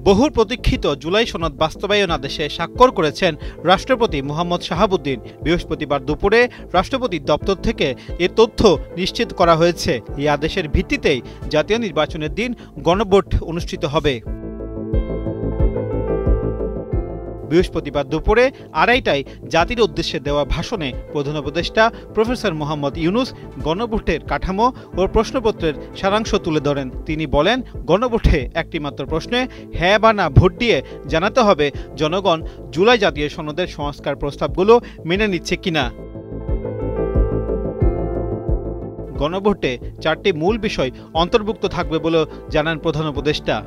বহুল প্রতীক্ষিত জুলাই সনদ বাস্তবায়ন আদেশে স্বাক্ষর করেছেন রাষ্ট্রপতি মোহাম্মদ শাহাবুদ্দিন। বৃহস্পতিবার দুপুরে রাষ্ট্রপতির দপ্তর থেকে এ তথ্য নিশ্চিত করা হয়েছে। এই আদেশের ভিত্তিতেই জাতীয় নির্বাচনের দিন গণভোট অনুষ্ঠিত হবে। বৃহস্পতিবার দুপুরে 2:30টায় জাতির উদ্দেশ্যে দেওয়া ভাষণে প্রধান উপদেষ্টা প্রফেসর মোহাম্মদ ইউনুস গণভোটের কাঠামো ও প্রশ্নপত্রের সারাংশ তুলে ধরেন। তিনি বলেন, গণভোটে একটি মাত্র প্রশ্নে হ্যাঁ বা না ভোট দিয়ে জানাতে হবে জনগণ জুলাই জাতীয় সনদের সংস্কার প্রস্তাবগুলো মেনে নিচ্ছে কিনা। গণভোটে 4টি মূল বিষয় অন্তর্ভুক্ত থাকবে বলে জানান প্রধান উপদেষ্টা।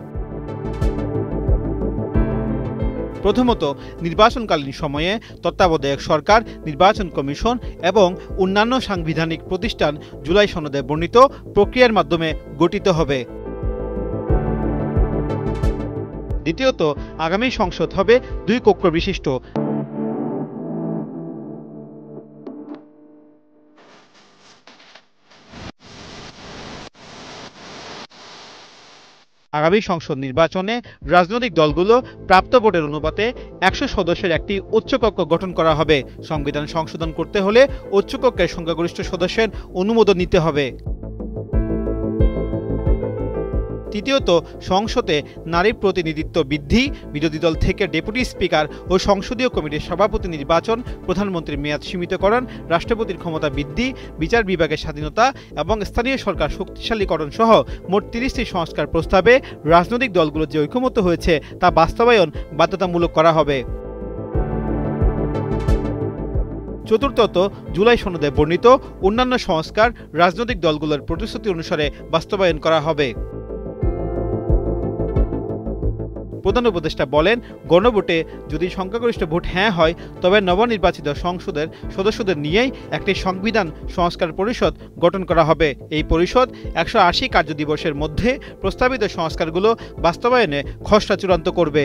প্রথমত, নির্বাচনকালীন সময়ে তত্ত্বাবধায়ক সরকার, নির্বাচন কমিশন এবং অন্যান্য সাংবিধানিক প্রতিষ্ঠান জুলাই সনদে বর্ণিত প্রক্রিয়ার মাধ্যমে গঠিত হবে। দ্বিতীয়ত, আগামী সংসদ হবে 2 কক্ষ বিশিষ্ট। আগামী সংসদ নির্বাচনে রাজনৈতিক দলগুলো প্রাপ্ত ভোটের অনুপাতে 100 সদস্যের একটি উচ্চকক্ষ গঠন করা হবে। সংবিধান সংশোধন করতে হলে উচ্চকক্ষের সংখ্যাগরিষ্ঠ সদস্যের অনুমোদন নিতে হবে। তৃতীয়ত, সংসদে নারী প্রতিনিধিত্ব বৃদ্ধি, বিরোধী দল থেকে ডেপুটি স্পিকার ও সংসদীয় কমিটির সভাপতি নির্বাচন, প্রধানমন্ত্রীর মেয়াদ সীমিতকরণ, রাষ্ট্রপতির ক্ষমতা বৃদ্ধি, বিচার বিভাগের স্বাধীনতা এবং স্থানীয় সরকার শক্তিশালীকরণ সহ মোট 30টি সংস্কার প্রস্তাবে রাজনৈতিক দলগুলো যে ঐকমত্য হয়েছে তা বাস্তবায়ন বাধ্যতামূলক করা হবে। চতুর্থত, জুলাই সনদে বর্ণিত অন্যান্য সংস্কার রাজনৈতিক দলগুলোর প্রতিশ্রুতি অনুসারে বাস্তবায়ন করা হবে। প্রধান উপদেষ্টা বলেন, গণভোটে যদি সংখ্যাগরিষ্ঠ ভোট হ্যাঁ হয় তবে নবনির্বাচিত সংসদের সদস্যদের নিয়েই একটি সংবিধান সংস্কার পরিষদ গঠন করা হবে। এই পরিষদ 180 কার্যদিবসের মধ্যে প্রস্তাবিত সংস্কারগুলো বাস্তবায়নে খসড়া চূড়ান্ত করবে।